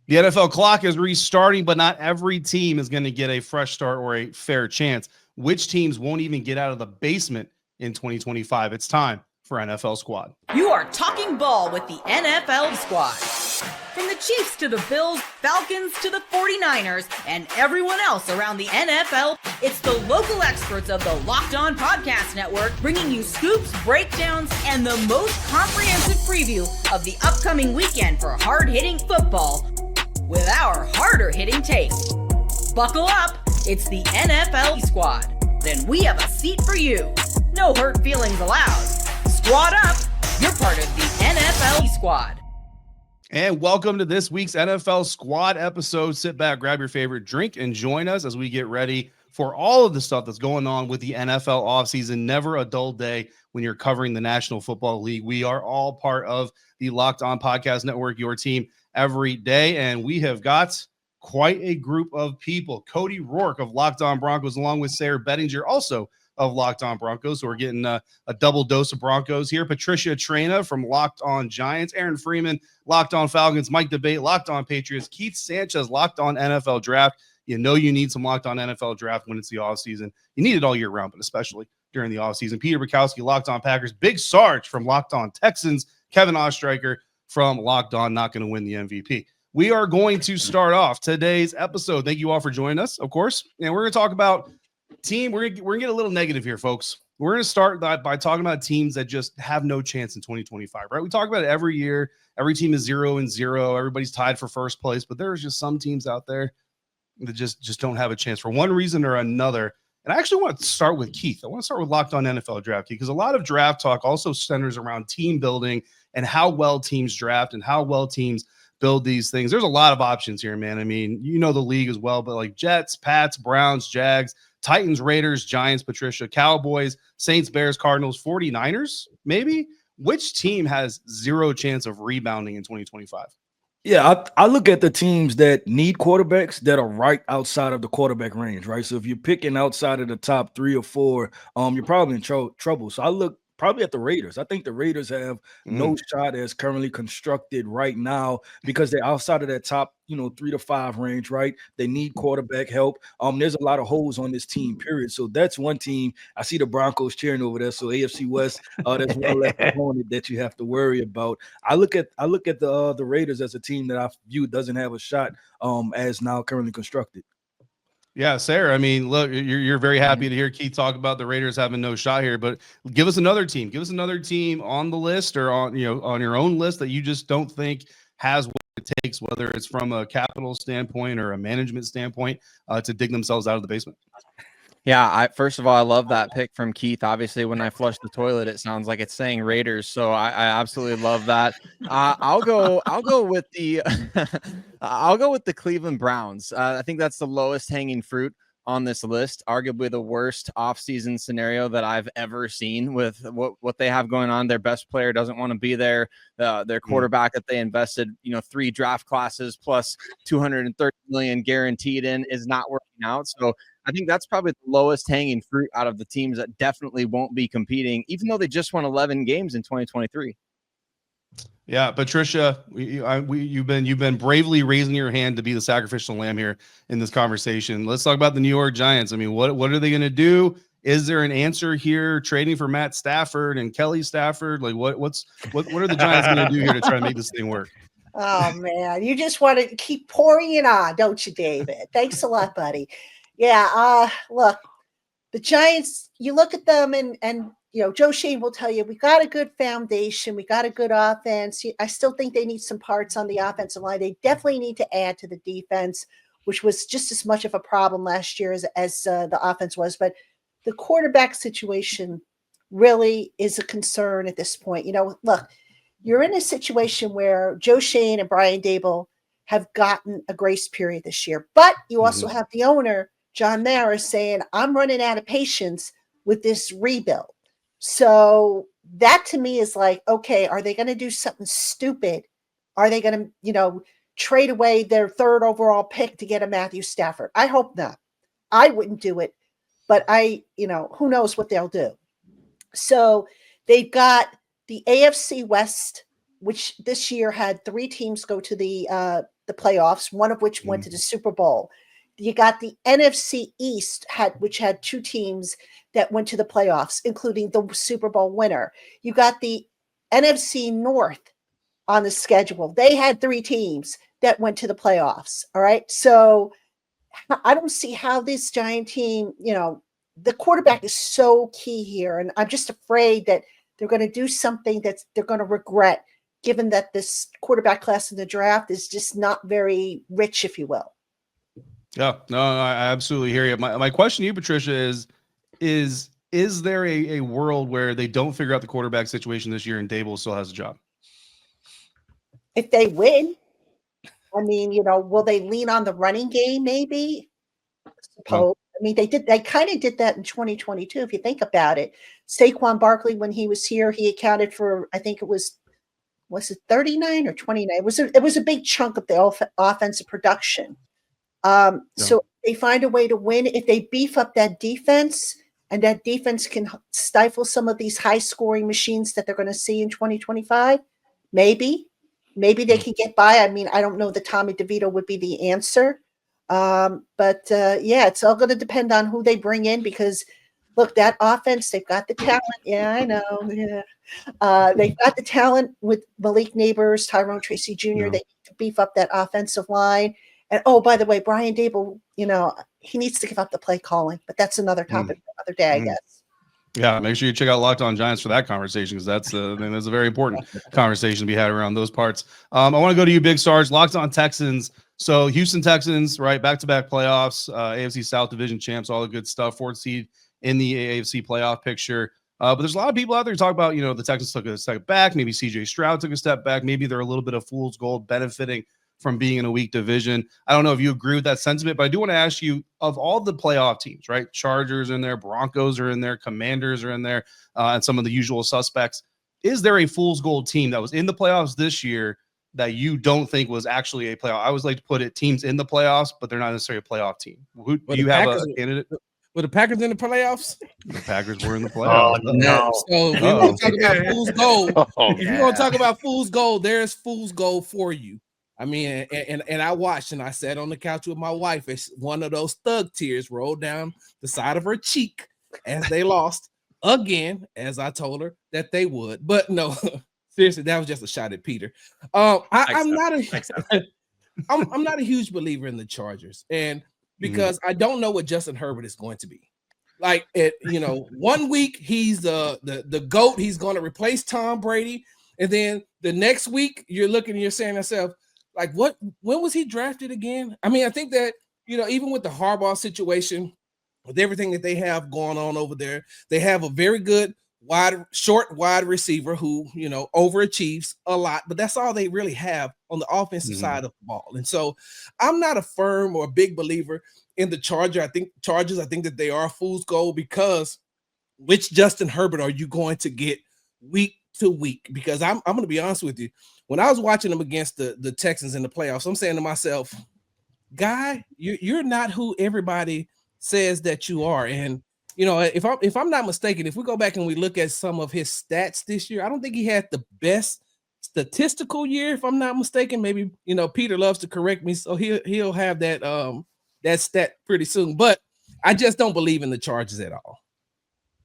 The NFL clock is restarting, but not every team is going to get a fresh start or a fair chance. Which teams won't even get out of the basement in 2025? It's time for NFL Squad. You are talking ball with the NFL Squad. From the Chiefs to the Bills, Falcons to the 49ers, and everyone else around the NFL, it's the local experts of the Locked On Podcast Network bringing you scoops, breakdowns, and the most comprehensive preview of the upcoming weekend for hard-hitting football with our harder-hitting takes. Buckle up, it's the NFL Squad. Then we have a seat for you. No hurt feelings allowed. Squad up, you're part of the NFL Squad. And welcome to this week's NFL Squad episode. Sit back, grab your favorite drink, and join us as we get ready for all of the stuff that's going on with the NFL offseason. Never a dull day when you're covering the National Football League. We are all part of the Locked On Podcast Network, your team every day, and we have got quite a group of people. Cody Rourke of Locked On Broncos, along with Sarah Bettinger, also of Locked On Broncos. So we're getting a double dose of Broncos here. Patricia Traina from Locked On Giants, Aaron Freeman, Locked On Falcons, Mike Debate, Locked On Patriots, Keith Sanchez, Locked On NFL Draft. You know you need some Locked On NFL Draft when it's the offseason. You need it all year round, but especially during the offseason. Peter Bukowski, Locked On Packers, Big Sarge from Locked On Texans, Kevin Ostreicher from Locked On Not Going to Win the MVP. We are going to start off today's episode. Thank you all for joining us, of course. And we're going to talk about team. We're going to get a little negative here, folks. We're going to start by talking about teams that just have no chance in 2025, right? We talk about it every year. Every team is 0-0. Everybody's tied for first place, but there's just some teams out there that just don't have a chance for one reason or another. And I actually want to start with Keith. I want to start with Locked On NFL Draft, because a lot of draft talk also centers around team building and how well teams draft and how well teams build these things. There's a lot of options here, man. I mean, you know the league as well, but like Jets, Pats, Browns, Jags, Titans, Raiders, Giants, Patricia, Cowboys, Saints, Bears, Cardinals, 49ers, maybe? Which team has zero chance of rebounding in 2025? Yeah, I look at the teams that need quarterbacks that are right outside of the quarterback range, right? So if you're picking outside of the top 3 or 4, you're probably in trouble. So I look probably at the Raiders. I think the Raiders have no shot as currently constructed right now because they're outside of that top, 3 to 5 range, right? They need quarterback help. There's a lot of holes on this team, period. So that's one team. I see the Broncos cheering over there. So AFC West, that's one less opponent that you have to worry about. I look at the Raiders as a team that I view doesn't have a shot as now currently constructed. Yeah, Sarah, I mean, look, you're very happy to hear Keith talk about the Raiders having no shot here, but give us another team. Give us another team on the list or on your own list that you just don't think has what it takes, whether it's from a capital standpoint or a management standpoint, to dig themselves out of the basement. Yeah, first of all, I love that pick from Keith. Obviously, when I flush the toilet, it sounds like it's saying Raiders, so I absolutely love that. I'll go with the I'll go with the Cleveland Browns. I think that's the lowest hanging fruit on this list, arguably the worst offseason scenario that I've ever seen with what they have going on. Their best player doesn't want to be there. Their quarterback that they invested, 3 draft classes plus $230 million guaranteed in is not working out. So I think that's probably the lowest hanging fruit out of the teams that definitely won't be competing, even though they just won 11 games in 2023. Yeah, Patricia, you've been bravely raising your hand to be the sacrificial lamb here in this conversation. Let's talk about the New York Giants. I mean, what are they going to do? Is there an answer here? Trading for Matt Stafford and Kelly Stafford? Like, what are the Giants going to do here to try to make this thing work? Oh man, you just want to keep pouring it on, don't you, David? Thanks a lot, buddy. Yeah, look, the Giants, you look at them and Joe Shane will tell you, we got a good foundation. We got a good offense. I still think they need some parts on the offensive line. They definitely need to add to the defense, which was just as much of a problem last year as the offense was. But the quarterback situation really is a concern at this point. Look, you're in a situation where Joe Shane and Brian Daboll have gotten a grace period this year. But you also have the owner, John Mara, saying, I'm running out of patience with this rebuild. So that to me is like, okay, are they going to do something stupid? Are they going to, trade away their 3rd overall pick to get a Matthew Stafford? I hope not. I wouldn't do it, but who knows what they'll do. So they've got the AFC West, which this year had 3 teams go to the the playoffs, one of which went to the Super Bowl. You got the NFC East, which had 2 teams that went to the playoffs, including the Super Bowl winner. You got the NFC North on the schedule. They had 3 teams that went to the playoffs. All right. So I don't see how this Giant team, the quarterback is so key here. And I'm just afraid that they're going to do something that they're going to regret, given that this quarterback class in the draft is just not very rich, if you will. Yeah, no, I absolutely hear you. My question to you, Patricia, is there a world where they don't figure out the quarterback situation this year and Dable still has a job? If they win, I mean, will they lean on the running game? Maybe. I suppose. I mean, they kind of did that in 2022. If you think about it, Saquon Barkley, when he was here, he accounted for, I think it was it 39 or 29? It was a big chunk of the offensive production. So they find a way to win if they beef up that defense, and that defense can stifle some of these high scoring machines that they're going to see in 2025. Maybe they can get by. I mean, I don't know that Tommy DeVito would be the answer. But it's all going to depend on who they bring in, because look, that offense, they've got the talent. Yeah, I know. Yeah. They've got the talent with Malik Neighbors, Tyrone Tracy Jr. They need to beef up that offensive line. And by the way, Brian Dable, he needs to give up the play calling, but that's another topic for another day, I guess. Yeah, make sure you check out Locked On Giants for that conversation, because that's a very important conversation to be had around those parts. I want to go to you, Big Stars. Locked On Texans. So Houston Texans, right, back-to-back playoffs, AFC South Division champs, all the good stuff, 4th seed in the AFC playoff picture. But there's a lot of people out there who talk about, the Texans took a step back. Maybe CJ Stroud took a step back. Maybe they're a little bit of fool's gold benefiting from being in a weak division. I don't know if you agree with that sentiment, but I do want to ask you, of all the playoff teams, right? Chargers are in there, Broncos are in there, Commanders are in there, and some of the usual suspects. Is there a fool's gold team that was in the playoffs this year that you don't think was actually a playoff? I always like to put it teams in the playoffs, but they're not necessarily a playoff team. Do you have a candidate? Were the Packers in the playoffs? The Packers were in the playoffs. No. So we want to talk about fool's gold. If you want to talk about fool's gold, there's fool's gold for you. I mean, and I watched, and I sat on the couch with my wife as one of those thug tears rolled down the side of her cheek as they lost again, as I told her that they would. But no, seriously, that was just a shot at Peter. I'm not a huge believer in the Chargers, and because I don't know what Justin Herbert is going to be. Like, 1 week he's the GOAT, he's going to replace Tom Brady, and then the next week you're looking and you're saying to yourself, like, when was he drafted again? I mean, I think that, even with the Harbaugh situation, with everything that they have going on over there, they have a very good short wide receiver who, overachieves a lot, but that's all they really have on the offensive side of the ball. And so I'm not a firm or a big believer in the Chargers. I think that they are fool's gold, because which Justin Herbert are you going to get week to week? Because I'm going to be honest with you. When I was watching them against the Texans in the playoffs, I'm saying to myself, guy, you're not who everybody says that you are. And, if I'm not mistaken, if we go back and we look at some of his stats this year, I don't think he had the best statistical year, if I'm not mistaken. Maybe, Peter loves to correct me, so he'll have that stat pretty soon. But I just don't believe in the Chargers at all.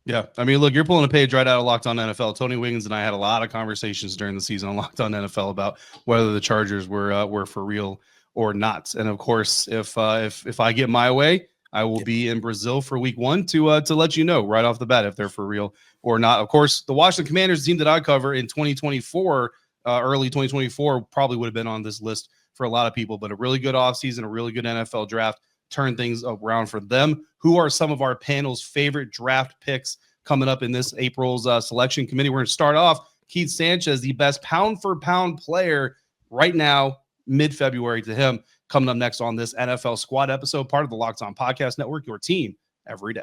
Yeah, I mean, look, you're pulling a page right out of Locked On NFL. Tony Wiggins and I had a lot of conversations during the season on Locked On NFL about whether the Chargers were for real or not. And of course, if I get my way, I will be in Brazil for week 1 to let you know right off the bat if they're for real or not. Of course, the Washington Commanders, team that I cover in 2024, early 2024, probably would have been on this list for a lot of people. But a really good offseason, a really good NFL draft. Turn things around for them. Who are some of our panel's favorite draft picks coming up in this April's selection committee? We're going to start off Keith Sanchez, the best pound-for-pound player right now, mid-February to him, coming up next on this NFL Squad episode, part of the Locked On Podcast Network, your team every day.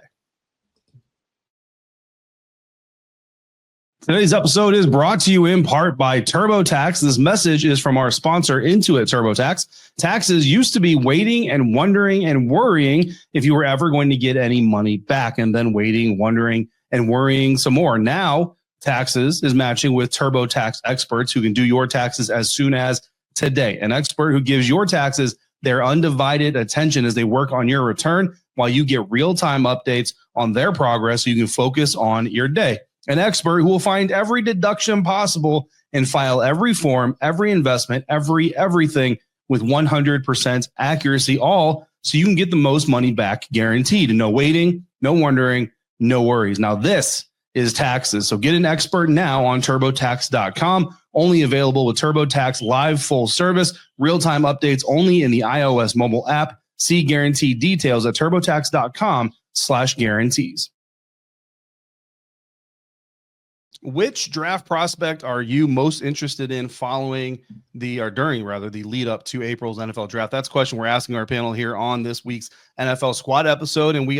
Today's episode is brought to you in part by TurboTax. This message is from our sponsor, Intuit TurboTax. Taxes used to be waiting and wondering and worrying if you were ever going to get any money back, and then waiting, wondering, and worrying some more. Now, Taxes is matching with TurboTax experts who can do your taxes as soon as today. An expert who gives your taxes their undivided attention as they work on your return while you get real-time updates on their progress so you can focus on your day. An expert who will find every deduction possible and file every form, every investment, everything with 100% accuracy, all so you can get the most money back guaranteed. No waiting, no wondering, no worries. Now, this is taxes. So get an expert now on TurboTax.com. Only available with TurboTax Live full service. Real-time updates only in the iOS mobile app. See guarantee details at TurboTax.com/guarantees. Which draft prospect are you most interested in following during the lead up to April's NFL draft? That's a question we're asking our panel here on this week's NFL Squad episode. And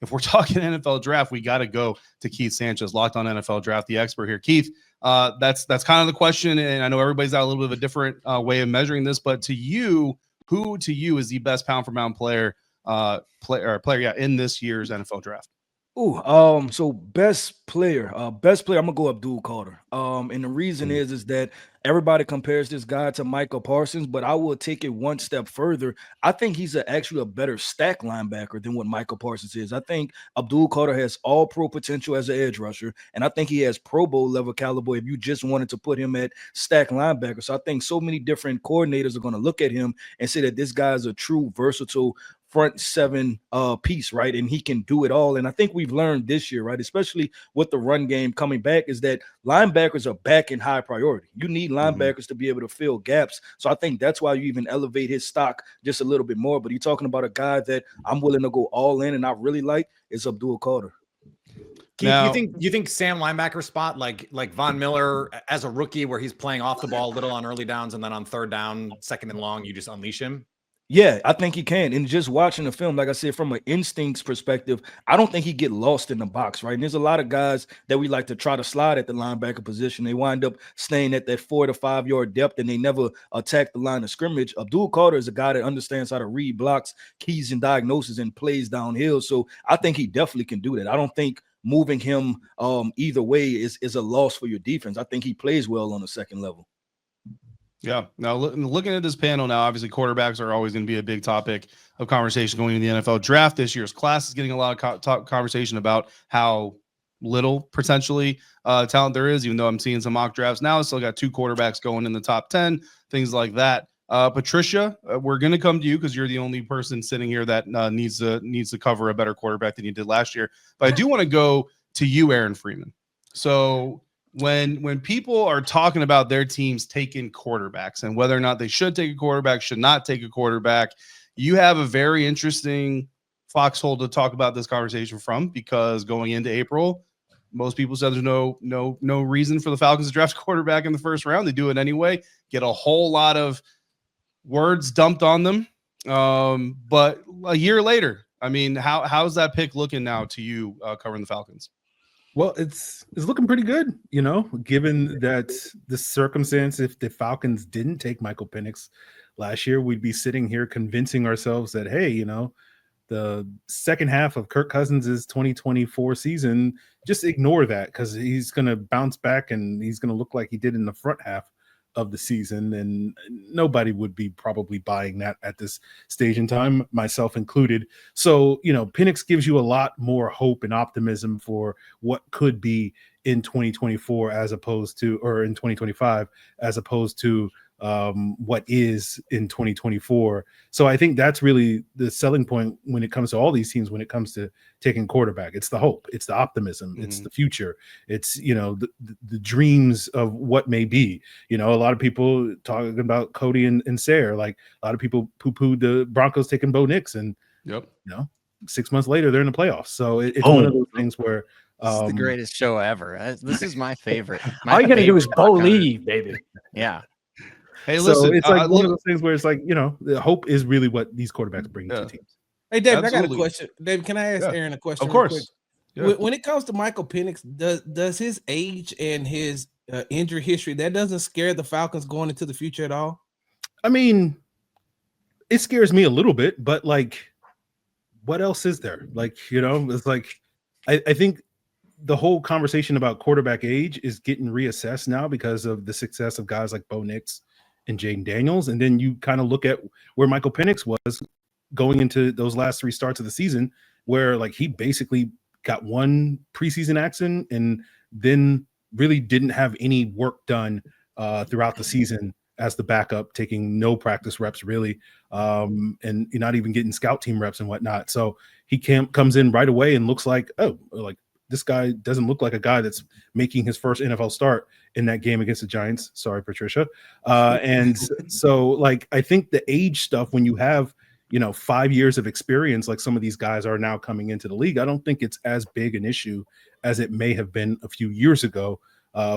if we're talking NFL draft, we gotta go to Keith Sanchez, Locked On NFL Draft, the expert here. Keith, that's kind of the question. And I know everybody's got a little bit of a different way of measuring this, but to you, who to you is the best pound for pound player in this year's NFL draft? So best player, I'm gonna go Abdul Carter. And the reason is that everybody compares this guy to Michael Parsons, but I will take it one step further. I think he's actually a better stack linebacker than what Michael Parsons is. I think Abdul Carter has all pro potential as an edge rusher, and I think he has Pro Bowl level caliber if you just wanted to put him at stack linebacker. So I think so many different coordinators are going to look at him and say that this guy is a true versatile front seven piece, right? And he can do it all. And I think we've learned this year, right, especially with the run game coming back, is that linebackers are back in high priority. You need linebackers to be able to fill gaps. So I think that's why you even elevate his stock just a little bit more. But you're talking about a guy that I'm willing to go all in and I really like is Abdul Carter. Keith, now, you think Sam linebacker spot like Von Miller as a rookie where he's playing off the ball a little on early downs and then on third down, second and long, you just unleash him? Yeah, I think he can. And just watching the film, like I said, from an instincts perspective, I don't think he get lost in the box, right? And there's a lot of guys that we like to try to slide at the linebacker position. They wind up staying at that 4 to 5 yard depth and they never attack the line of scrimmage. Abdul Carter is a guy that understands how to read blocks, keys and diagnoses and plays downhill. So I think he definitely can do that. I don't think moving him either way is a loss for your defense. I think he plays well on the second level. Yeah. Now, looking at this panel now, obviously quarterbacks are always going to be a big topic of conversation going into the NFL draft. This year's class is getting a lot of conversation about how little potentially talent there is, even though I'm seeing some mock drafts now. Still got 2 quarterbacks going in the top 10, things like that. Patricia, we're going to come to you because you're the only person sitting here that needs to cover a better quarterback than you did last year. But I do want to go to you, Aaron Freeman. So when people are talking about their teams taking quarterbacks and whether or not they should take a quarterback, should not take a quarterback, you have a very interesting foxhole to talk about this conversation from, because going into April, most people said there's no reason for the Falcons to draft a quarterback in the first round. They do it anyway, get a whole lot of words dumped on them. But a year later, I mean, how's that pick looking now to you covering the Falcons? Well, it's looking pretty good, given that the circumstance. If the Falcons didn't take Michael Penix last year, we'd be sitting here convincing ourselves that, hey, the second half of Kirk Cousins' 2024 season, just ignore that because he's going to bounce back and he's going to look like he did in the front half of the season, and nobody would be probably buying that at this stage in time, myself included. So, Penix gives you a lot more hope and optimism for what could be in 2024 or in 2025, as opposed to what is in 2024. So I think that's really the selling point when it comes to all these teams, when it comes to taking quarterback. It's the hope, it's the optimism, it's the future, it's the dreams of what may be. A lot of people talking about Cody and Sayre, like a lot of people poo-pooed the Broncos taking Bo Nix, and 6 months later they're in the playoffs. So it's one of those things where this is the greatest show ever. This is my favorite. All you gotta do is believe, baby. Yeah. Hey, listen, so it's like one of those things where it's like, the hope is really what these quarterbacks bring to teams. Hey, David, I got a question. David, can I ask Aaron a question? Of course. Yeah. When it comes to Michael Penix, does his age and his injury history, that doesn't scare the Falcons going into the future at all? I mean, it scares me a little bit, but what else is there? It's like, I think the whole conversation about quarterback age is getting reassessed now because of the success of guys like Bo Nix and Jaden Daniels. And then you kind of look at where Michael Penix was going into those last 3 starts of the season, where like he basically got 1 preseason action and then really didn't have any work done throughout the season as the backup, taking no practice reps really, and you're not even getting scout team reps and whatnot. So he comes in right away and looks like, oh, like this guy doesn't look like a guy that's making his first NFL start in that game against the Giants. Sorry, Patricia. And so like, I think the age stuff, when you have, 5 years of experience, like some of these guys are now coming into the league, I don't think it's as big an issue as it may have been a few years ago,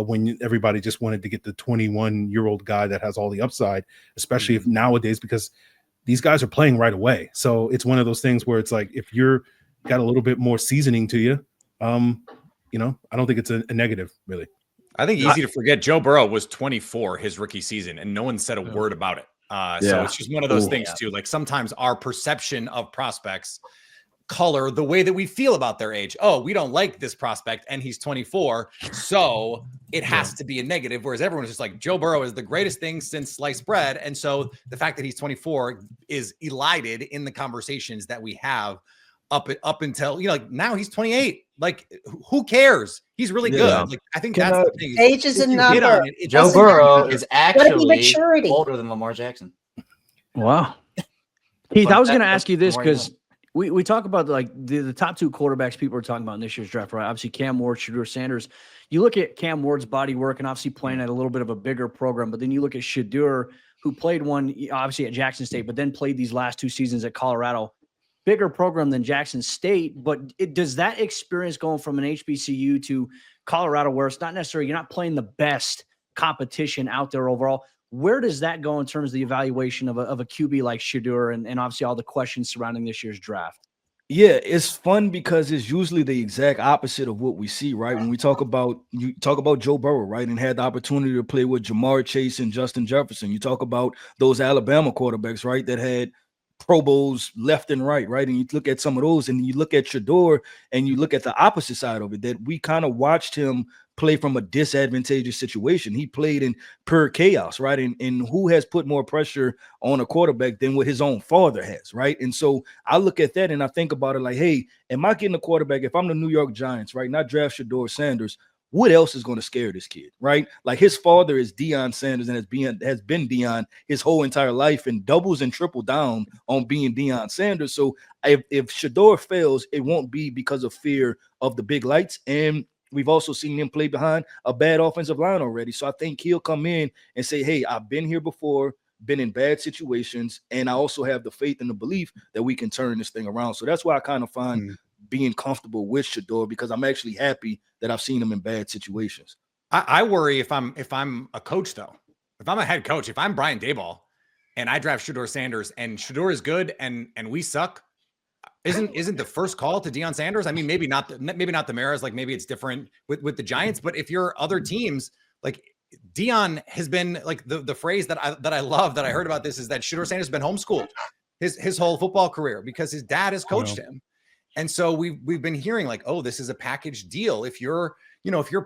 when everybody just wanted to get the 21-year-old guy that has all the upside, especially if nowadays, because these guys are playing right away. So it's one of those things where it's like, if you're got a little bit more seasoning to you, I don't think it's a negative really. I think easy to forget, Joe Burrow was 24 his rookie season, and no one said a word about it. So it's just one of those things too. Like sometimes our perception of prospects color the way that we feel about their age. Oh, we don't like this prospect and he's 24, so it has to be a negative. Whereas everyone's just like, Joe Burrow is the greatest thing since sliced bread. And so the fact that he's 24 is elided in the conversations that we have up until, like now he's 28. Like, who cares? He's really good. Like, I think that's the thing. Age is a number. Joe Burrow is actually maturity. older than Lamar Jackson. Wow. Keith, I was going to ask you this because we talk about like the top 2 quarterbacks people are talking about in this year's draft, right? Obviously, Cam Ward, Shedeur Sanders. You look at Cam Ward's body work and obviously playing at a little bit of a bigger program, but then you look at Shedeur, who played one obviously at Jackson State, but then played these last 2 seasons at Colorado. Bigger program than Jackson State, but does that experience going from an HBCU to Colorado, where it's not necessarily, you're not playing the best competition out there overall, where does that go in terms of the evaluation of a QB like Shedeur and obviously all the questions surrounding this year's draft? Yeah, it's fun because it's usually the exact opposite of what we see, right? When you talk about Joe Burrow, right, and had the opportunity to play with Jamar Chase and Justin Jefferson. You talk about those Alabama quarterbacks, right, that had Pro Bowls left and right, and you look at some of those, and you look at Shedeur, and you look at the opposite side of it, that we kind of watched him play from a disadvantageous situation. He played in pure chaos, right? And who has put more pressure on a quarterback than what his own father has, right? And so I look at that and I think about it like, hey, am I getting a quarterback? If I'm the New York Giants, right, not draft Shedeur Sanders, what else is going to scare this kid, right? Like his father is Deion Sanders and has been Deion his whole entire life and doubles and triple down on being Deion Sanders. So if Shedeur fails, it won't be because of fear of the big lights. And we've also seen him play behind a bad offensive line already. So I think he'll come in and say, hey, I've been here before, been in bad situations, and I also have the faith and the belief that we can turn this thing around. So that's why I kind of find being comfortable with Shedeur, because I'm actually happy that I've seen him in bad situations. I worry if I'm a coach though. If I'm a head coach, if I'm Brian Daboll and I draft Shedeur Sanders and Shedeur is good and we suck, isn't the first call to Deion Sanders? I mean, maybe not the Maras, like maybe it's different with the Giants, but if you're other teams, like Deion has been like the phrase that I love that I heard about this is that Shedeur Sanders has been homeschooled his whole football career because his dad has coached him. And so we've been hearing like, oh, this is a package deal. If you're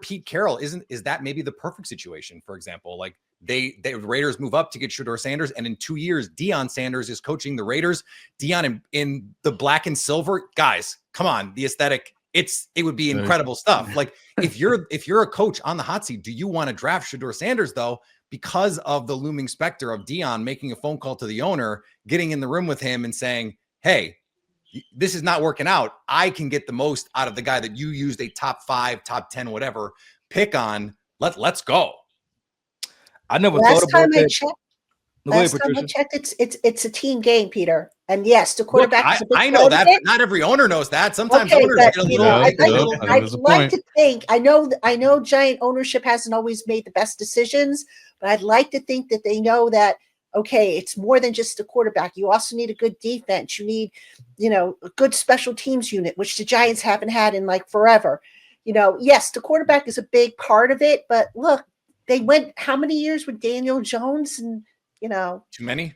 Pete Carroll, is that maybe the perfect situation? For example, like the Raiders move up to get Shedeur Sanders, and in 2 years, Deion Sanders is coaching the Raiders. Deion in the black and silver, guys, come on, the aesthetic. It would be incredible stuff. Like if you're a coach on the hot seat, do you want to draft Shedeur Sanders though? Because of the looming specter of Deion making a phone call to the owner, getting in the room with him and saying, hey, this is not working out. I can get the most out of the guy that you used a top 5, top 10, whatever pick on. Let's go. I never thought about that. Last time I checked, it's a team game, Peter. And yes, the quarterback. Look, I know that, but not every owner knows that. Sometimes owners get a little. I'd like to think. I know Giant ownership hasn't always made the best decisions, but I'd like to think that they know that. Okay, it's more than just a quarterback. You also need a good defense. You need, a good special teams unit, which the Giants haven't had in like forever. Yes, the quarterback is a big part of it, but look, they went how many years with Daniel Jones and, too many?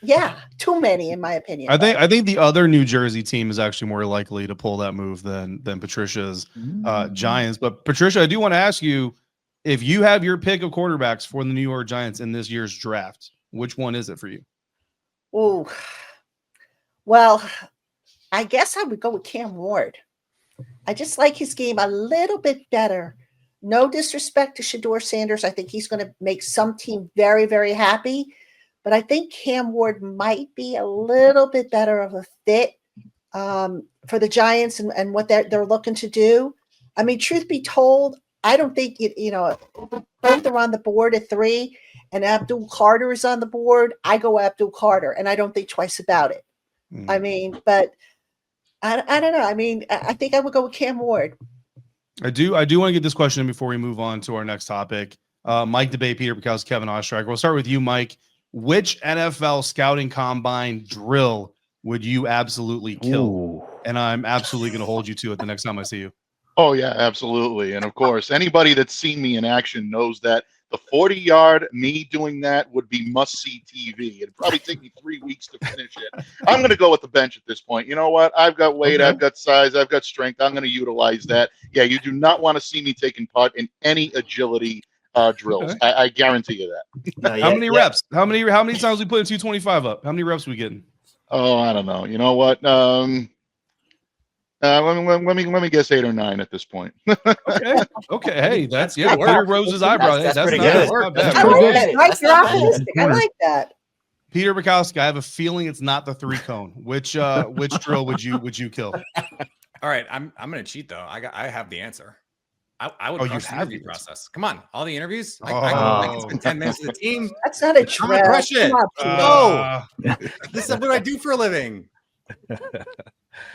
Yeah, too many in my opinion. I think the other New Jersey team is actually more likely to pull that move than Patricia's Giants. But Patricia, I do want to ask you, if you have your pick of quarterbacks for the New York Giants in this year's draft, Which one is it for you? Oh, well, I guess I would go with Cam Ward. I just like his game a little bit better. No disrespect to Shedeur Sanders. I think he's going to make some team very, very happy. But I think Cam Ward might be a little bit better of a fit for the Giants and what they're looking to do. I mean, truth be told, I don't think, both are on the board at 3 and Abdul Carter is on the board. I go Abdul Carter, and I don't think twice about it. I mean, but I don't know. I mean, I think I would go with Cam Ward. I do want to get this question in before we move on to our next topic. Mike Debate, Peter Bukowski, Kevin Ostreicher. We'll start with you, Mike. Which NFL scouting combine drill would you absolutely kill? Ooh. And I'm absolutely going to hold you to it the next time I see you. Oh, yeah, absolutely. And of course, anybody that's seen me in action knows that the 40-yard, me doing that would be must-see TV. It'd probably take me 3 weeks to finish it. I'm going to go with the bench at this point. You know what? I've got weight, I've got size, I've got strength. I'm going to utilize that. Yeah, you do not want to see me taking part in any agility drills. Okay. I guarantee you that. How many reps? How many times we put a 225 up? How many reps we getting? Oh, I don't know. You know what? Let me guess 8 or 9 at this point. Okay. Hey, that's Peter Rose's eyebrow. That's That's pretty not, good. that's not bad. I like that. That's You're not bad. optimistic. I like that. Peter Bukowski, I have a feeling it's not the 3-cone. Which drill would you kill? All right, I'm going to cheat though. I have the answer. I would Oh, you crush the have interview the process. Come on, all the interviews. I can spend 10 minutes with the team. That's not a I'm drill. gonna crush it. Uh, This is what I do for a living.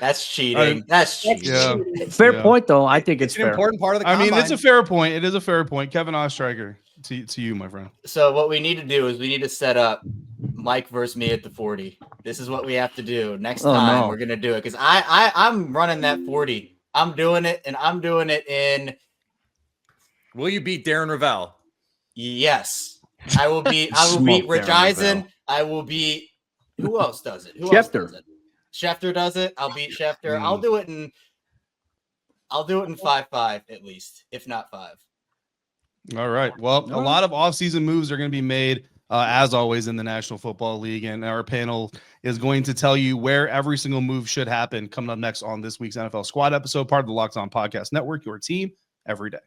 That's cheating. That's cheating. Yeah. cheating. Fair Yeah. point, though. I think it's It's an fair. important part of the I combine. mean, it's a fair point. It is a fair point. Kevin Ostreicher, to you, my friend. So what we need to do is we need to set up Mike versus me at the 40. This is what we have to do. Next time no. we're gonna do it because I'm running that 40. I'm doing it, and I'm doing it in. Will you beat Darren Ravel? Yes, I will beat Smoke Rich Darren Eisen. Ravel. I will beat. Who else does it? Who else Schefter. does it? Schefter does it. I'll beat Schefter. Mm. I'll do it in 5-5 at least, if not 5. All right. Well, a lot of offseason moves are going to be made, as always, in the National Football League. And our panel is going to tell you where every single move should happen coming up next on this week's NFL Squad episode, part of the Locked On Podcast Network, your team every day.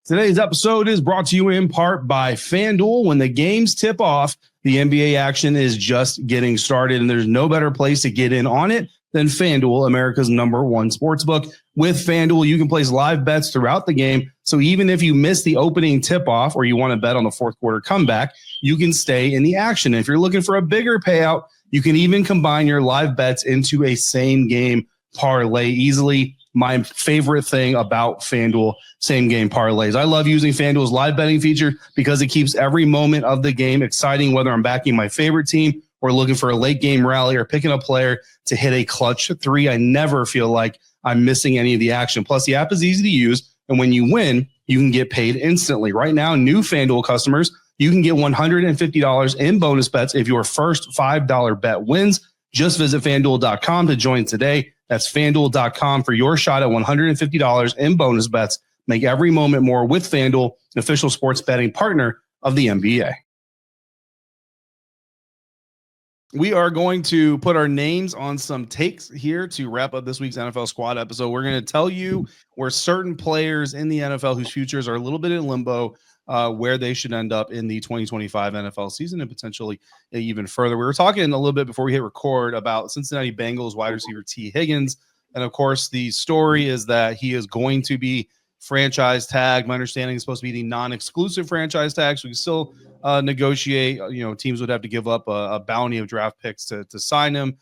Today's episode is brought to you in part by FanDuel. When the games tip off, the NBA action is just getting started, and there's no better place to get in on it than FanDuel, America's #1 sportsbook. With FanDuel, you can place live bets throughout the game, so even if you miss the opening tip-off or you want to bet on the fourth quarter comeback, you can stay in the action. If you're looking for a bigger payout, you can even combine your live bets into a same-game parlay easily. My favorite thing about FanDuel same-game parlays. I love using FanDuel's live betting feature because it keeps every moment of the game exciting, whether I'm backing my favorite team or looking for a late-game rally or picking a player to hit a clutch 3. I never feel like I'm missing any of the action. Plus, the app is easy to use, and when you win, you can get paid instantly. Right now, new FanDuel customers, you can get $150 in bonus bets if your first $5 bet wins. Just visit FanDuel.com to join today. That's FanDuel.com for your shot at $150 in bonus bets. Make every moment more with FanDuel, an official sports betting partner of the NBA. We are going to put our names on some takes here to wrap up this week's NFL Squad episode. We're going to tell you where certain players in the NFL whose futures are a little bit in limbo, where they should end up in the 2025 NFL season and potentially even further. We were talking a little bit before we hit record about Cincinnati Bengals wide receiver T. Higgins. And of course, the story is that he is going to be franchise tag. My understanding is supposed to be the non-exclusive franchise tag. So we can still negotiate. Teams would have to give up a bounty of draft picks to sign him.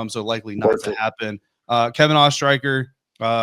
So likely not to happen. Kevin Ostreicher,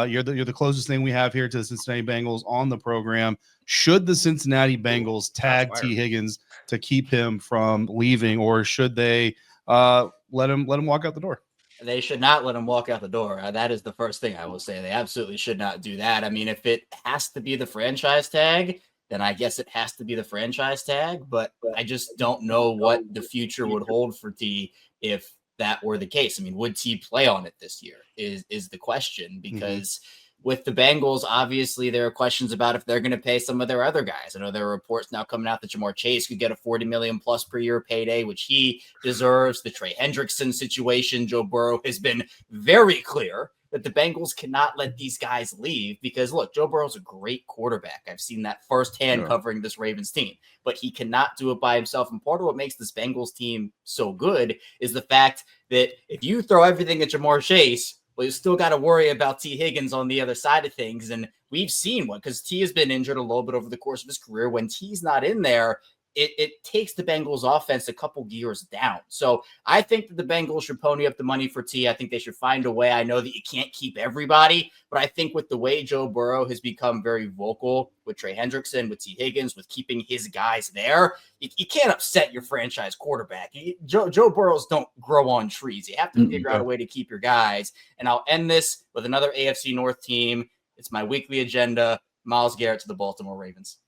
you're the closest thing we have here to the Cincinnati Bengals on the program. Should the Cincinnati Bengals tag T. Higgins to keep him from leaving, or should they let him walk out the door? They should not let him walk out the door. That is the first thing I will say. They absolutely should not do that. I mean, if it has to be the franchise tag, then I guess it has to be the franchise tag. But I just don't know what the future would hold for T if that were the case. I mean, would T play on it this year is the question, because with the Bengals, obviously there are questions about if they're going to pay some of their other guys. I know there are reports now coming out that Jamar Chase could get a $40 million plus per year payday, which he deserves. The Trey Hendrickson situation, Joe Burrow has been very clear that the Bengals cannot let these guys leave because, look, Joe Burrow's a great quarterback. I've seen that firsthand covering this Ravens team, but he cannot do it by himself. And part of what makes this Bengals team so good is the fact that if you throw everything at Jamar Chase, well, you still got to worry about T. Higgins on the other side of things. And we've seen what, because T has been injured a little bit over the course of his career. When T's not in there, it takes the Bengals offense a couple gears down. So I think that the Bengals should pony up the money for T. I think they should find a way. I know that you can't keep everybody, but I think with the way Joe Burrow has become very vocal with Trey Hendrickson, with T. Higgins, with keeping his guys there, you can't upset your franchise quarterback. Joe Burrows don't grow on trees. You have to figure out a way to keep your guys. And I'll end this with another AFC North team. It's my weekly agenda. Myles Garrett to the Baltimore Ravens.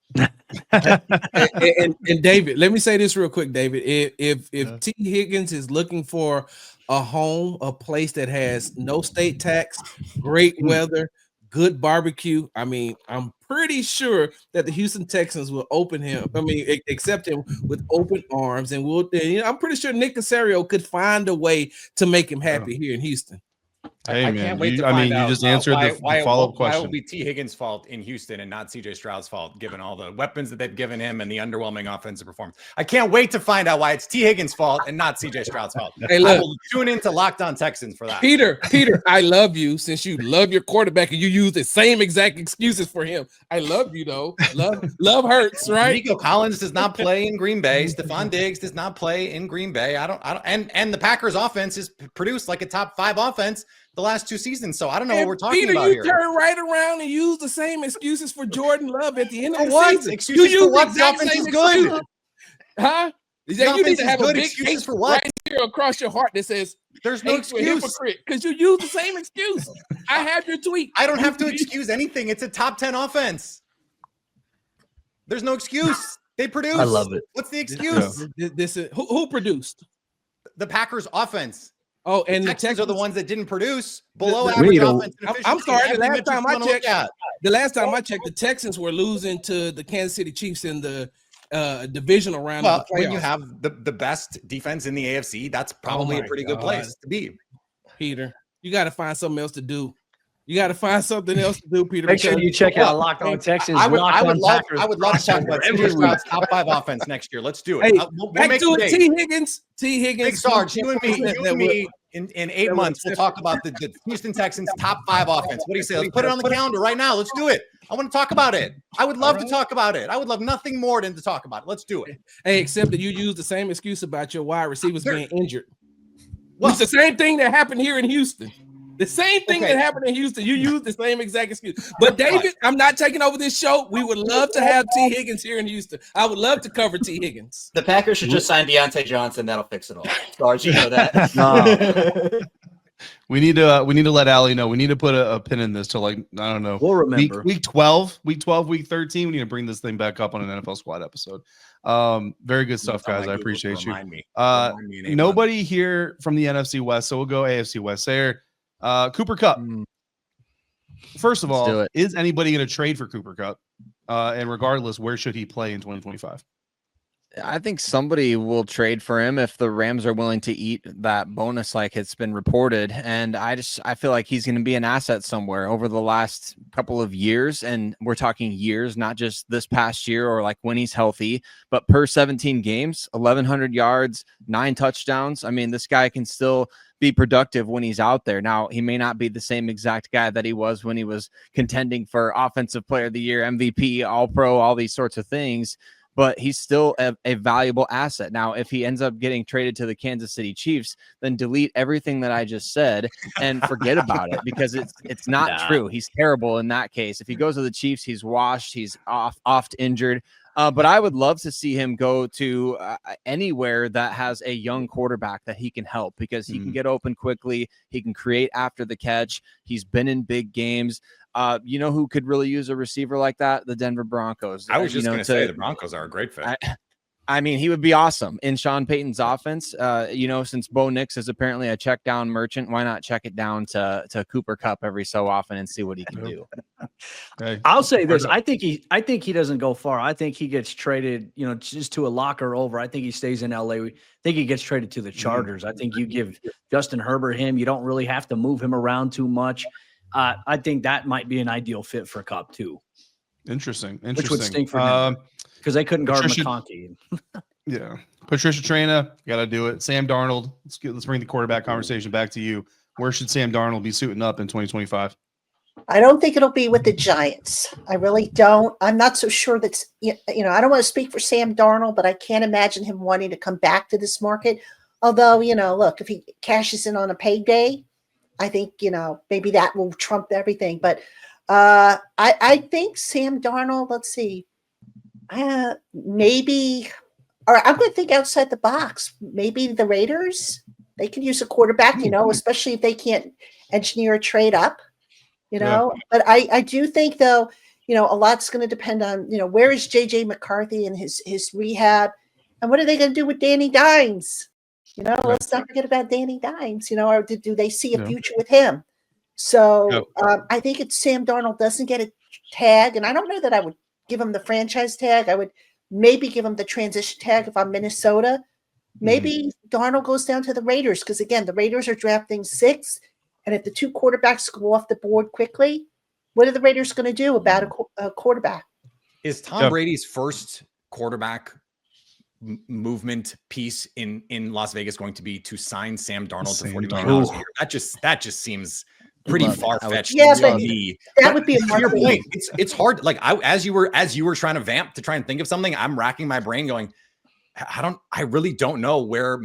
and David, let me say this real quick, David. If T. Higgins is looking for a home, a place that has no state tax, great weather, good barbecue, I mean, I'm pretty sure that the Houston Texans will accept him with open arms, and I'm pretty sure Nick Caserio could find a way to make him happy here in Houston. Hey, I man, can't wait to find out. You just answered the follow-up question. Why will be T. Higgins' fault in Houston and not CJ Stroud's fault, given all the weapons that they've given him and the underwhelming offensive performance? I can't wait to find out why it's T. Higgins' fault and not CJ Stroud's fault. Hey, look, I will tune into Locked On Texans for that. Peter, I love you since you love your quarterback and you use the same exact excuses for him. I love you though. Love hurts, right? Nico Collins does not play in Green Bay. Stephon Diggs does not play in Green Bay. And the Packers offense is produced like a top 5 offense the last 2 seasons. So I don't know what we're talking about here. Peter, you turn right around and use the same excuses for Jordan Love at the end of the season. Excuses for what? The offense is good. Huh? You need to have a big excuses for what? Right here across your heart that says there's no excuse because you use the same excuse. I have your tweet. I don't have to excuse anything. It's a top 10 offense. There's no excuse. They produce. I love it. What's the excuse? This is who produced the Packers offense. Oh, and the Texans are the ones that didn't produce below the average offense. I'm sorry. The last time I checked, the Texans were losing to the Kansas City Chiefs in the divisional round. Well, of the playoffs. when you have the best defense in the AFC, that's probably a pretty good place to be. Peter, you got to find something else to do. You got to find something else to do, Peter. Make sure you check out Locked On Texans. I would love to talk about CJ Stroud's top 5 offense next year. Let's do it. Hey, back to it. T. Higgins. Big Sarge, you and me in 8 months, we'll talk about the Houston Texans top 5 offense. What do you say? Let's put it on the calendar right now. Let's do it. I want to talk about it. I would love to talk about it. I would love nothing more than to talk about it. Let's do it. Hey, except that you use the same excuse about your wide receivers being injured. Well, it's the same thing that happened here in Houston. The same thing that happened in Houston. You use the same exact excuse. But David, I'm not taking over this show. We would love to have T. Higgins here in Houston. I would love to cover T. Higgins. The Packers should just sign Deontay Johnson. That'll fix it all. Sarge, you know that. We need to let Allie know. We need to put a pin in this to I don't know. We'll remember. Week 12, week 13. We need to bring this thing back up on an NFL Squad episode. Very good stuff, guys. I appreciate you. Nobody here from the NFC West, so we'll go AFC West there. Cooper Kupp. First of all, is anybody going to trade for Cooper Kupp? And regardless, where should he play in 2025? I think somebody will trade for him if the Rams are willing to eat that bonus like it's been reported. And I feel like he's going to be an asset somewhere over the last couple of years. And we're talking years, not just this past year or like when he's healthy, but per 17 games, 1,100 yards, 9 touchdowns. I mean, this guy can still be productive when he's out there. Now, he may not be the same exact guy that he was when he was contending for Offensive Player of the Year, MVP, All-Pro, all these sorts of things, but he's still a valuable asset. Now, if he ends up getting traded to the Kansas City Chiefs, then delete everything that I just said and forget about it, because it's not true. He's terrible in that case. If he goes to the Chiefs, he's washed. He's oft injured. But I would love to see him go to anywhere that has a young quarterback that he can help, because he can get open quickly. He can create after the catch. He's been in big games. You know who could really use a receiver like that? The Denver Broncos. I was just going to say the Broncos are a great fit. I mean, he would be awesome in Sean Payton's offense. Since Bo Nix is apparently a check down merchant, why not check it down to Cooper Kupp every so often and see what he can do? Okay. I'll say this. I think he doesn't go far. I think he gets traded, just to a locker over. I think he stays in LA. I think he gets traded to the Chargers. I think you give Justin Herbert him. You don't really have to move him around too much. I think that might be an ideal fit for Kupp too. Interesting. Which would stink for him because they couldn't guard McConkey. Yeah. Patricia Traina, got to do it. Sam Darnold. Let's bring the quarterback conversation back to you. Where should Sam Darnold be suiting up in 2025? I don't think it'll be with the Giants. I really don't. I'm not so sure that's, I don't want to speak for Sam Darnold, but I can't imagine him wanting to come back to this market. Although, look, if he cashes in on a payday, I think, maybe that will trump everything. But I think Sam Darnold, let's see, maybe, or I'm going to think outside the box. Maybe the Raiders, they can use a quarterback, especially if they can't engineer a trade up, But I do think, though, a lot's going to depend on, where is J.J. McCarthy and his rehab, and what are they going to do with Danny Dimes? Let's not forget about Danny Dimes, or do they see a future with him? So I think it's Sam Darnold doesn't get a tag, and I don't know that I would give him the franchise tag. I would maybe give him the transition tag if I'm Minnesota. Maybe Darnold goes down to the Raiders because, again, the Raiders are drafting 6, and if the 2 quarterbacks go off the board quickly, what are the Raiders going to do about a quarterback? Is Tom Brady's first quarterback movement piece in Las Vegas going to be to sign Sam Darnold to $40 million a year? That just seems pretty far-fetched to me. That would be a to your point. It's hard. Like as you were trying to vamp to try and think of something, I'm racking my brain going, I really don't know where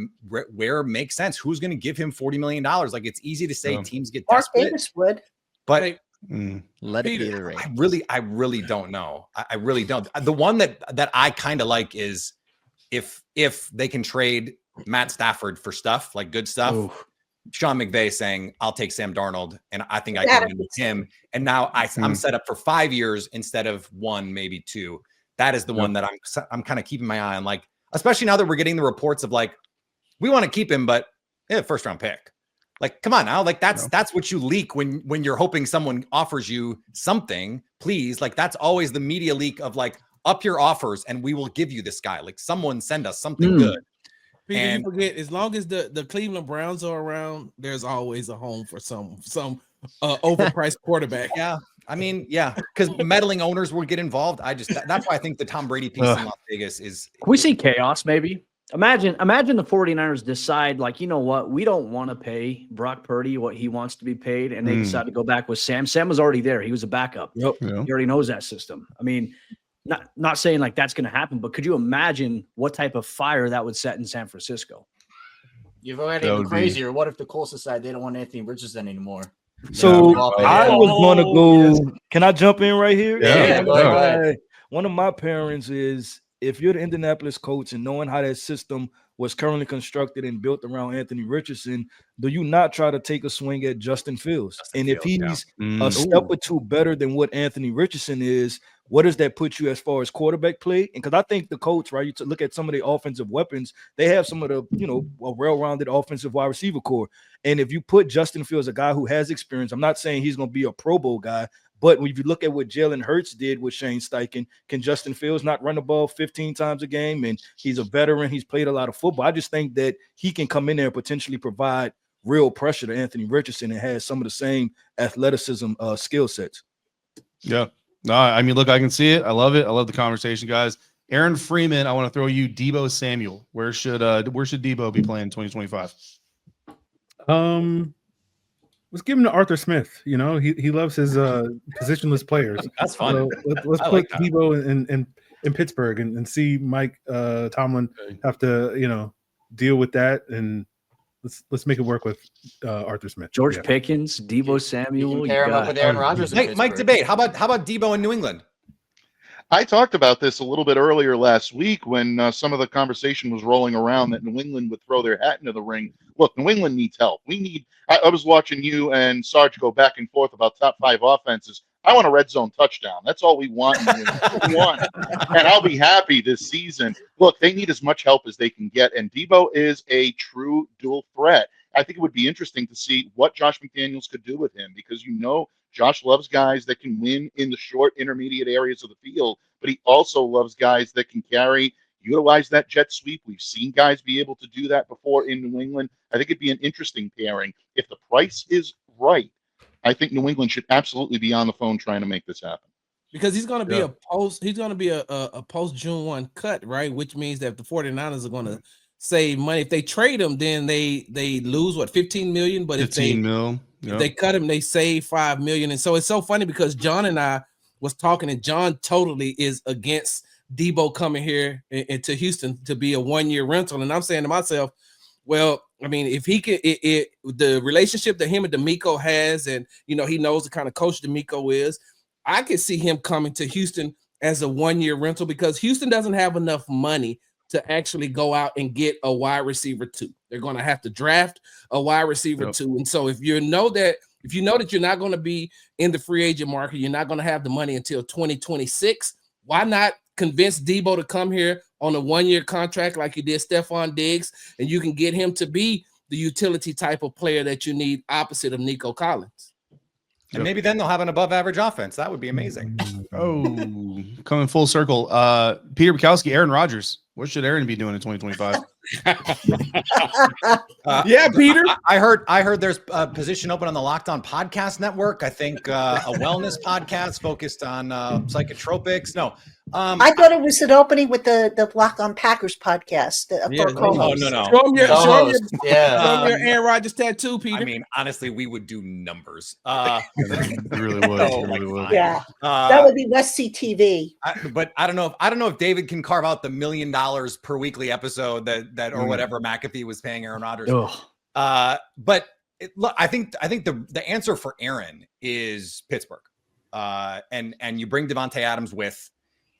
makes sense. Who's going to give him $40 million? Like, it's easy to say teams get desperate. Mark Davis would. But let it be the Raiders. I really don't know. I really don't. The one that I kind of like is if they can trade Matt Stafford for stuff, like good stuff. Ooh. Sean McVay saying, I'll take Sam Darnold, and I think I can win with him. And now I'm set up for 5 years instead of 1, maybe 2. That is the one that I'm kind of keeping my eye on. Like, especially now that we're getting the reports of like, we want to keep him, but first round pick. Like, come on now. Like that's what you leak when you're hoping someone offers you something, please. Like, that's always the media leak of like, up your offers and we will give you this guy. Like, someone send us something good. Peter, and you forget, as long as the Cleveland Browns are around, there's always a home for some overpriced quarterback. Yeah. I mean, because meddling owners will get involved. That's why I think the Tom Brady piece in Las Vegas is. Can we see chaos maybe? Imagine the 49ers decide, like, you know what, we don't want to pay Brock Purdy what he wants to be paid, and they decide to go back with Sam. Sam was already there. He was a backup. Yep. He already knows that system. I mean, not saying like that's going to happen, but could you imagine what type of fire that would set in San Francisco? You've already even crazier. What if the Colts decide they don't want Anthony Richardson anymore? So I was going to go. Can I jump in right here? Yeah, go ahead. One of my parents is, if you're the Indianapolis Colts and knowing how that system was currently constructed and built around Anthony Richardson, do you not try to take a swing at Justin Fields? If he's a step or 2 better than what Anthony Richardson is, what does that put you as far as quarterback play? And because I think the Colts, right, you look at some of the offensive weapons, they have some of the, a well-rounded offensive wide receiver core. And if you put Justin Fields, a guy who has experience, I'm not saying he's going to be a Pro Bowl guy, but if you look at what Jalen Hurts did with Shane Steichen, can Justin Fields not run the ball 15 times a game? And he's a veteran. He's played a lot of football. I just think that he can come in there and potentially provide real pressure to Anthony Richardson and has some of the same athleticism skill sets. Yeah. No, I mean, look, I can see it. I love it. I love the conversation, guys. Aaron Freeman, I want to throw you Deebo Samuel. Where should Deebo be playing in 2025? Let's give him to Arthur Smith. He loves his positionless players. That's fun. So let's put Deebo in Pittsburgh and see Mike Tomlin have to deal with that, and let's make it work with Arthur Smith. George Pickens, Deebo Samuel. You pair him up with Aaron Rodgers. Mike, debate. How about Deebo in New England? I talked about this a little bit earlier last week when some of the conversation was rolling around that New England would throw their hat into the ring. Look, New England needs help. I was watching you and Sarge go back and forth about top 5 offenses. I want a red zone touchdown. That's all we want. And I'll be happy this season. Look, they need as much help as they can get, and Deebo is a true dual threat. I think it would be interesting to see what Josh McDaniels could do with him, because Josh loves guys that can win in the short, intermediate areas of the field, but he also loves guys that can utilize that jet sweep. We've seen guys be able to do that before in New England. I think it'd be an interesting pairing. If the price is right, I think New England should absolutely be on the phone trying to make this happen. Because he's going to be a post June 1 cut, right? Which means that if the 49ers are going to save money, if they trade him, then they lose what, 15 million, but if they cut him, they save 5 million. And so it's so funny because John and I was talking, and John totally is against Deebo coming here into Houston to be a 1-year rental. And I'm saying to myself, well, I mean, if he could, the relationship that him and D'Amico has, and he knows the kind of coach D'Amico is, I could see him coming to Houston as a 1-year rental, because Houston doesn't have enough money to actually go out and get a wide receiver 2. They're going to have to draft a wide receiver 2. And so if you know that you're not going to be in the free agent market, you're not going to have the money until 2026, why not convince Deebo to come here on a 1-year contract like you did Stephon Diggs, and you can get him to be the utility type of player that you need opposite of Nico Collins. And maybe then they'll have an above average offense. That would be amazing. Oh, coming full circle. Peter Bukowski, Aaron Rodgers. What should Aaron be doing in 2025? Yeah, Peter. I heard there's a position open on the Locked On Podcast Network. I think a wellness podcast focused on psychotropics. No. I thought it was an opening with the Locked On Packers podcast. No. Show him your Aaron Rodgers tattoo, Peter. I mean, honestly, we would do numbers. It really would. Yeah, that would be West CTV. But I don't know if David can carve out the $1 million per weekly episode that or whatever McAfee was paying Aaron Rodgers. But look, I think the answer for Aaron is Pittsburgh, and you bring Devontae Adams with.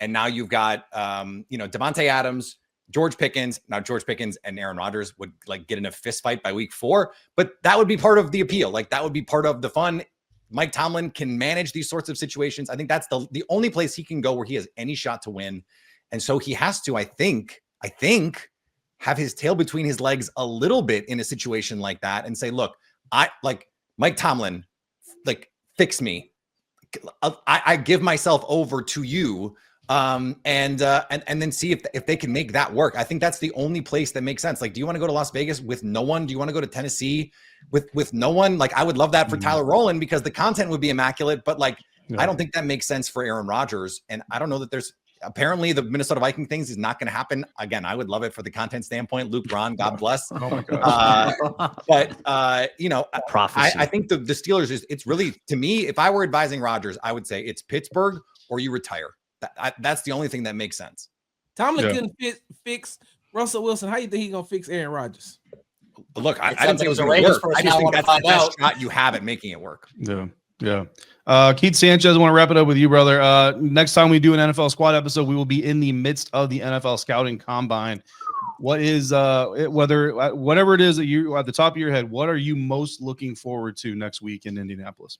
And now you've got, Devontae Adams, George Pickens. Now George Pickens and Aaron Rodgers would get in a fist fight by week 4, but that would be part of the appeal. That would be part of the fun. Mike Tomlin can manage these sorts of situations. I think that's the only place he can go where he has any shot to win. And so he has to, I think, have his tail between his legs a little bit in a situation like that and say, look, Mike Tomlin, fix me. I give myself over to you. And then see if they can make that work. I think that's the only place that makes sense. Do you want to go to Las Vegas with no one? Do you want to go to Tennessee with no one? I would love that for Tyler Rowland because the content would be immaculate, but I don't think that makes sense for Aaron Rodgers. And I don't know that apparently the Minnesota Viking things is not going to happen. Again, I would love it for the content standpoint. Luke Braun, God bless. Oh my God. But I think the Steelers it's really, to me, if I were advising Rodgers, I would say it's Pittsburgh or you retire. That's the only thing that makes sense. Tomlin couldn't fix Russell Wilson. How do you think he's going to fix Aaron Rodgers? Look, I didn't think it was going to work. I just think that's the best shot you have at making it work. Yeah. Keith Sanchez, I want to wrap it up with you, brother. Next time we do an NFL squad episode, we will be in the midst of the NFL scouting combine. What is whatever it is that you at the top of your head, what are you most looking forward to next week in Indianapolis?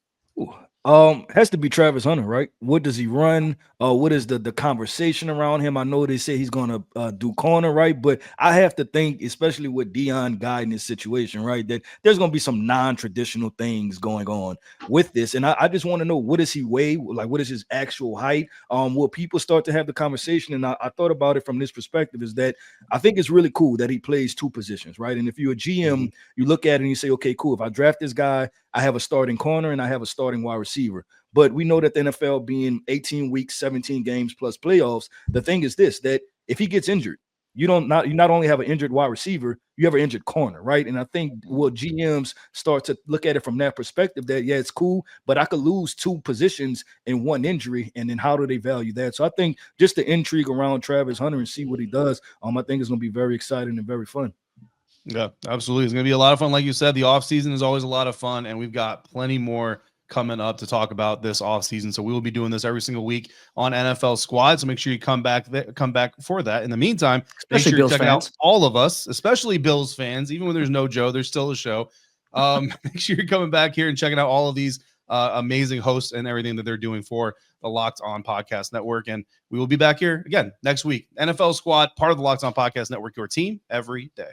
Has to be Travis Hunter, right? What does he run? What is the conversation around him? I know they say he's going to do corner, right? But I have to think, especially with Dion guiding this situation, right, that there's going to be some non-traditional things going on with this. And I just want to know, what does he weigh? What is his actual height? Will people start to have the conversation? And I thought about it from this perspective, is that I think it's really cool that he plays 2 positions, right? And if you're a GM, you look at it and you say, okay, cool. If I draft this guy, I have a starting corner and I have a starting wide receiver. But we know that the NFL being 18 weeks, 17 games plus playoffs, the thing is this, that if he gets injured, you not only have an injured wide receiver, you have an injured corner, right? And I think GMs start to look at it from that perspective, that, yeah, it's cool, but I could lose 2 positions in 1 injury, and then how do they value that? So I think just the intrigue around Travis Hunter and see what he does, I think it's going to be very exciting and very fun. Yeah, absolutely. It's going to be a lot of fun. Like you said, the offseason is always a lot of fun, and we've got plenty more coming up to talk about this offseason. So we will be doing this every single week on NFL Squad. So make sure you come back for that. In the meantime, make sure you check out all of us, especially Bills fans. Even when there's no Joe, there's still a show. Make sure you're coming back here and checking out all of these amazing hosts and everything that they're doing for the Locked On Podcast Network. And we will be back here again next week. NFL Squad, part of the Locked On Podcast Network, your team every day.